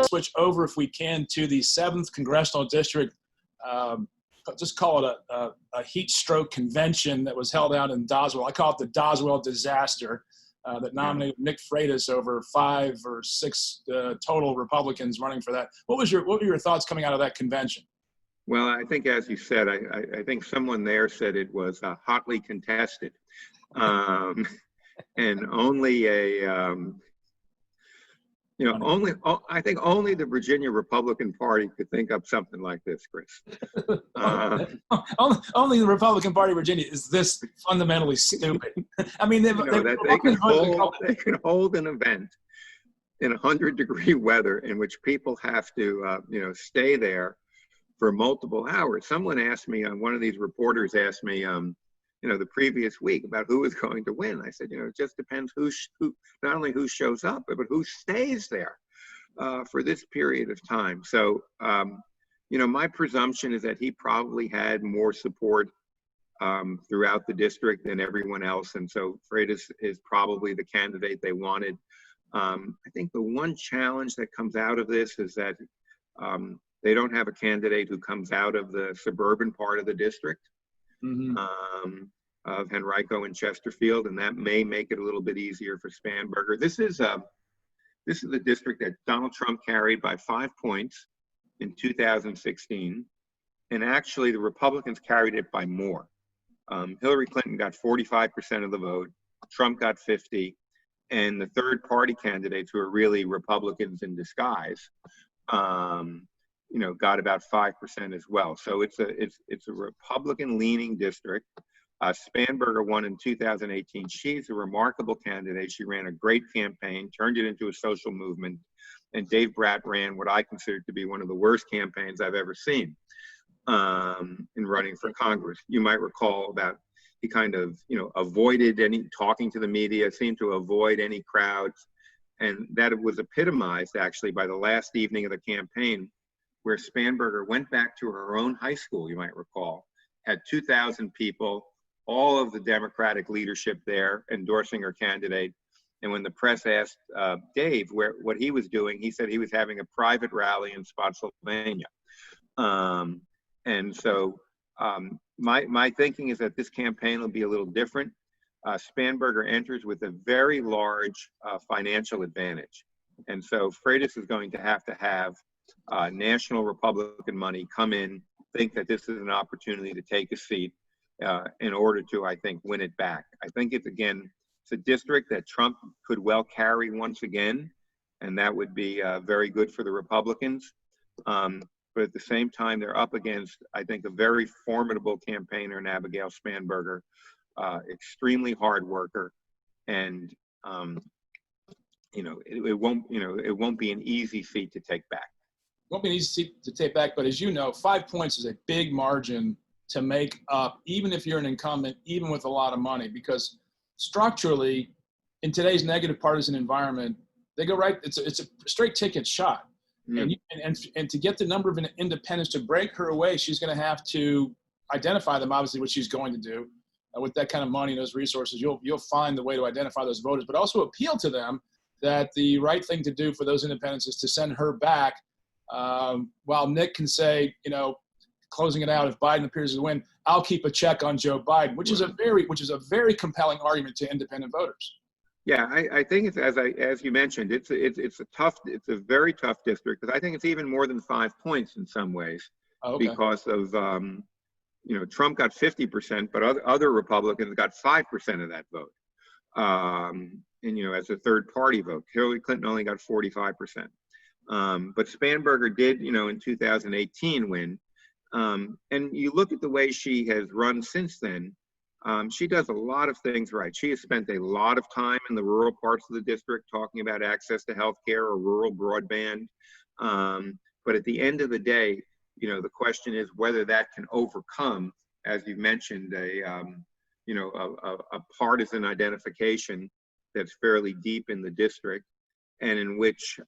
switch over, if we can, to the 7th Congressional District. Just call it a heat stroke convention that was held out in Doswell. I call it the Doswell disaster, that nominated Nick Freitas over 5 or 6 total Republicans running for that. What were your thoughts coming out of that convention? Well, I think, as you said, I think someone there said it was hotly contested, and only I think only the Virginia Republican Party could think up something like this, Chris. Only the Republican Party of Virginia is this fundamentally stupid. I mean, they can hold an event in 100-degree weather in which people have to, stay there for multiple hours. Someone asked me, one of these reporters asked me, the previous week about who is going to win. I said, it just depends who not only who shows up, but who stays there for this period of time. So, my presumption is that he probably had more support throughout the district than everyone else. And so Freitas is probably the candidate they wanted. I think the one challenge that comes out of this is that they don't have a candidate who comes out of the suburban part of the district. Of Henrico and Chesterfield, and that may make it a little bit easier for Spanberger. This is the district that Donald Trump carried by 5 points in 2016, and actually the Republicans carried it by more. Hillary Clinton got 45% of the vote, Trump got 50%, and the third party candidates, who are really Republicans in disguise, got about 5% as well. So it's a Republican-leaning district. Spanberger won in 2018. She's a remarkable candidate. She ran a great campaign, turned it into a social movement, and Dave Bratt ran what I consider to be one of the worst campaigns I've ever seen in running for Congress. You might recall that he kind of, avoided any talking to the media, seemed to avoid any crowds, and that was epitomized actually by the last evening of the campaign, where Spanberger went back to her own high school, you might recall, had 2,000 people, all of the Democratic leadership there endorsing her candidate. And when the press asked Dave what he was doing, he said he was having a private rally in Spotsylvania. And so my thinking is that this campaign will be a little different. Spanberger enters with a very large financial advantage. And so Freitas is going to have national Republican money come in, think that this is an opportunity to take a seat in order to, I think, win it back. I think it's a district that Trump could well carry once again, and that would be very good for the Republicans. But at the same time, they're up against, I think, a very formidable campaigner in Abigail Spanberger, extremely hard worker, and it won't be an easy seat to take back. It won't be an easy seat to take back, but as you know, 5 points is a big margin to make up, even if you're an incumbent, even with a lot of money, because structurally, in today's negative partisan environment, they go right. It's a straight ticket shot, and to get the number of independents to break her away, she's going to have to identify them. Obviously, what she's going to do with that kind of money and those resources, you'll find the way to identify those voters, but also appeal to them that the right thing to do for those independents is to send her back. While Nick can say, closing it out, if Biden appears to win, I'll keep a check on Joe Biden, which is a very compelling argument to independent voters. Yeah, I think it's as you mentioned, it's a very tough district, because I think it's even more than 5 points in some ways, because of Trump got 50%, but other Republicans got 5% of that vote, as a third party vote. Hillary Clinton only got 45%, but Spanberger did, in 2018 win. And you look at the way she has run since then, she does a lot of things right. She has spent a lot of time in the rural parts of the district talking about access to health care or rural broadband. But at the end of the day, the question is whether that can overcome, as you mentioned, a partisan identification that's fairly deep in the district, and in which,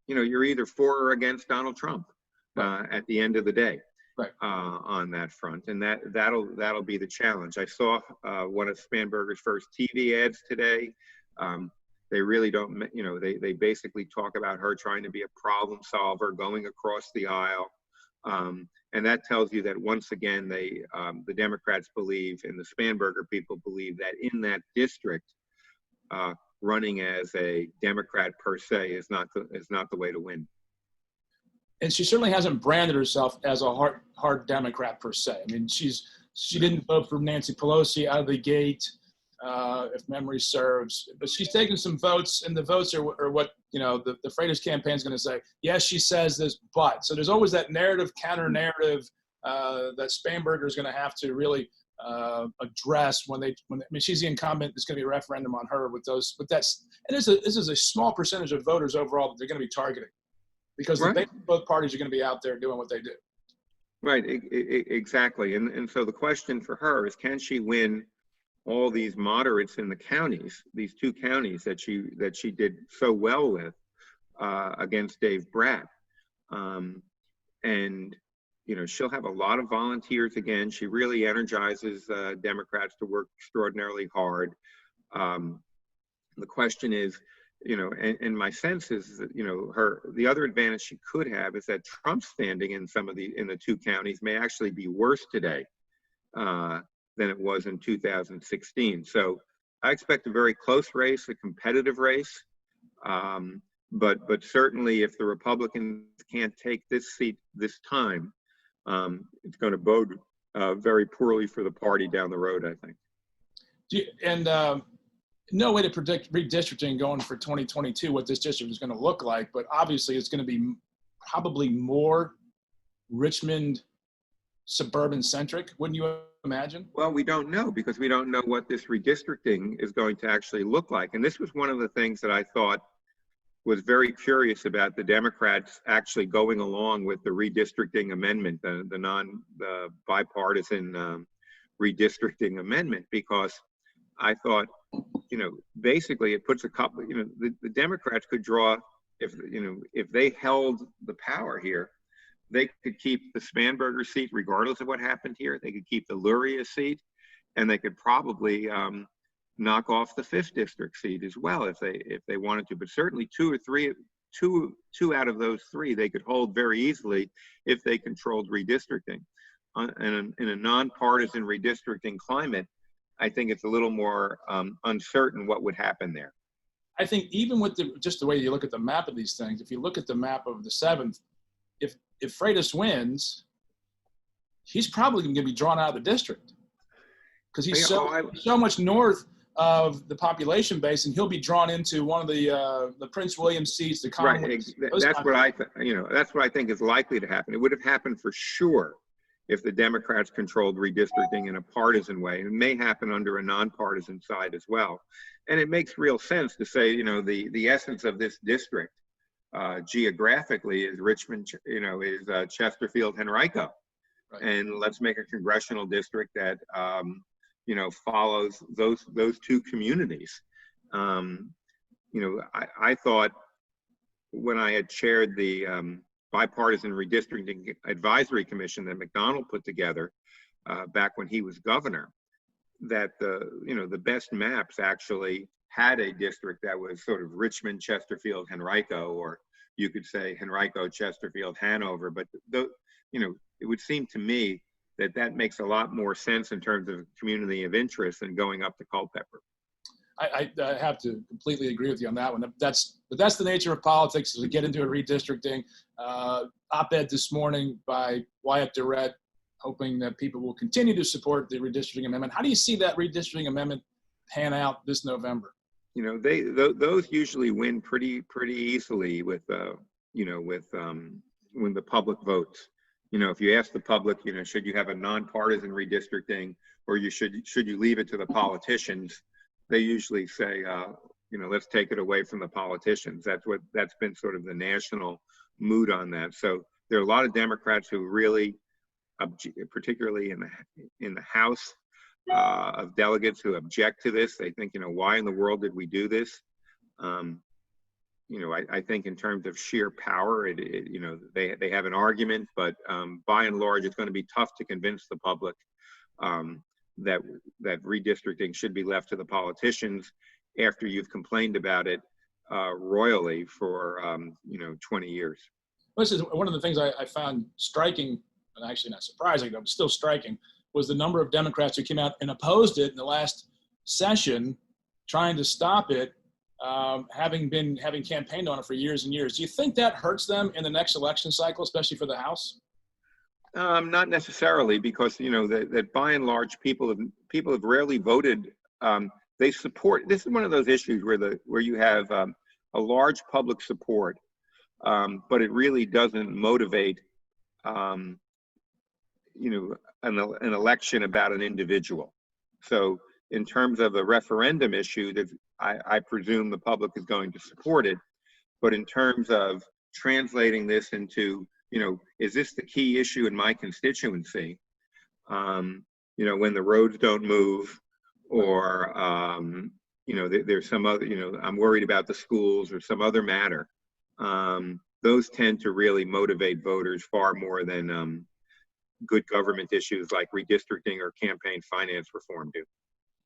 you're either for or against Donald Trump at the end of the day. Right. On that front, and that'll be the challenge. I saw one of Spanberger's first TV ads today. They really don't, you know, they basically talk about her trying to be a problem solver, going across the aisle. And that tells you that once again, the Democrats believe, and the Spanberger people believe, that in that district, running as a Democrat per se is not the way to win. And she certainly hasn't branded herself as a hard Democrat per se. I mean, she didn't vote for Nancy Pelosi out of the gate, if memory serves. But she's taken some votes, and the votes are what, you know, the Freitas campaign is going to say. Yes, she says this, but. So there's always that narrative, counter-narrative that Spanberger is going to have to really address when I mean, she's the incumbent. There's going to be a referendum on her with those. But this is a small percentage of voters overall that they're going to be targeting, because Right. both parties are going to be out there doing what they do. Right, exactly. And so the question for her is, can she win all these moderates in the counties, these two counties that she did so well with against Dave Bratt? And, you know, she'll have a lot of volunteers again. She really energizes Democrats to work extraordinarily hard. The question is, you know, and my sense is that, you know, the other advantage she could have is that Trump's standing in the two counties may actually be worse today than it was in 2016. So I expect a very close race, a competitive race. But certainly if the Republicans can't take this seat this time, it's going to bode very poorly for the party down the road, I think. No way to predict redistricting going for 2022, what this district is going to look like, but obviously it's going to be probably more Richmond suburban centric, wouldn't you imagine? Well, we don't know, because we don't know what this redistricting is going to actually look like. And this was one of the things that I thought was very curious about the Democrats actually going along with the redistricting amendment, the bipartisan redistricting amendment, because I thought, you know, basically it puts a couple, you know, the Democrats could draw, if they held the power here, they could keep the Spanberger seat regardless of what happened here. They could keep the Luria seat, and they could probably knock off the 5th district seat as well if they wanted to. But certainly two out of those three they could hold very easily if they controlled redistricting. In a nonpartisan redistricting climate, I think it's a little more uncertain what would happen there. I think even with just the way you look at the map of these things, if you look at the map of the 7th, if Freitas wins, he's probably going to be drawn out of the district, because he's so much north of the population base, and he'll be drawn into one of the Prince William seats, the Commonwealth. Right. That's what I think is likely to happen. It would have happened for sure if the Democrats controlled redistricting in a partisan way. It may happen under a nonpartisan side as well. And it makes real sense to say, you know, the essence of this district geographically is Richmond, you know, is Chesterfield, Henrico. Right. And let's make a congressional district that, you know, follows those two communities. You know, I thought when I had chaired the bipartisan redistricting advisory commission that McDonald put together back when he was governor, that the best maps actually had a district that was sort of Richmond, Chesterfield, Henrico, or you could say Henrico, Chesterfield, Hanover. But you know, it would seem to me that makes a lot more sense in terms of community of interest than going up to Culpeper. I have to completely agree with you on that one. But that's the nature of politics, is to get into a redistricting. Op-ed this morning by Wyatt Durrett, hoping that people will continue to support the redistricting amendment. How do you see that redistricting amendment pan out this November? You know, those usually win pretty easily with when the public votes. You know, if you ask the public, you know, should you have a nonpartisan redistricting, or should you leave it to the politicians? They usually say, you know, let's take it away from the politicians. That's been sort of the national mood on that. So there are a lot of Democrats who really, particularly in the House of delegates, who object to this. They think, you know, why in the world did we do this? You know, I think in terms of sheer power, you know, they have an argument, but by and large, it's going to be tough to convince the public that redistricting should be left to the politicians. after you've complained about it royally for 20 years. This is one of the things I found striking, and actually not surprising, but still striking, was the number of Democrats who came out and opposed it in the last session, trying to stop it, having campaigned on it for years and years. Do you think that hurts them in the next election cycle, especially for the House? Not necessarily, because that by and large people have rarely voted. They support. This is one of those issues where you have a large public support, but it really doesn't motivate an election about an individual. So in terms of a referendum issue, that I presume the public is going to support it, but in terms of translating this into, is this the key issue in my constituency? When the roads don't move, or there's some other, I'm worried about the schools or some other matter. Those tend to really motivate voters far more than good government issues like redistricting or campaign finance reform do.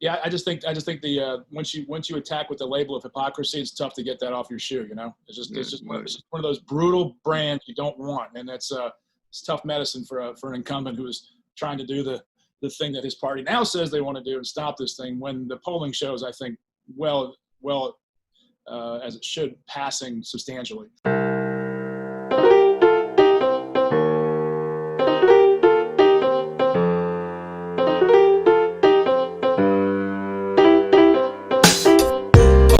Yeah, I just think the once you attack with the label of hypocrisy, it's tough to get that off your shoe. It's just one of those brutal brands you don't want, and it's tough medicine for an incumbent who is trying to do the thing that his party now says they want to do and stop this thing, when the polling shows, I think, well as it should, passing substantially.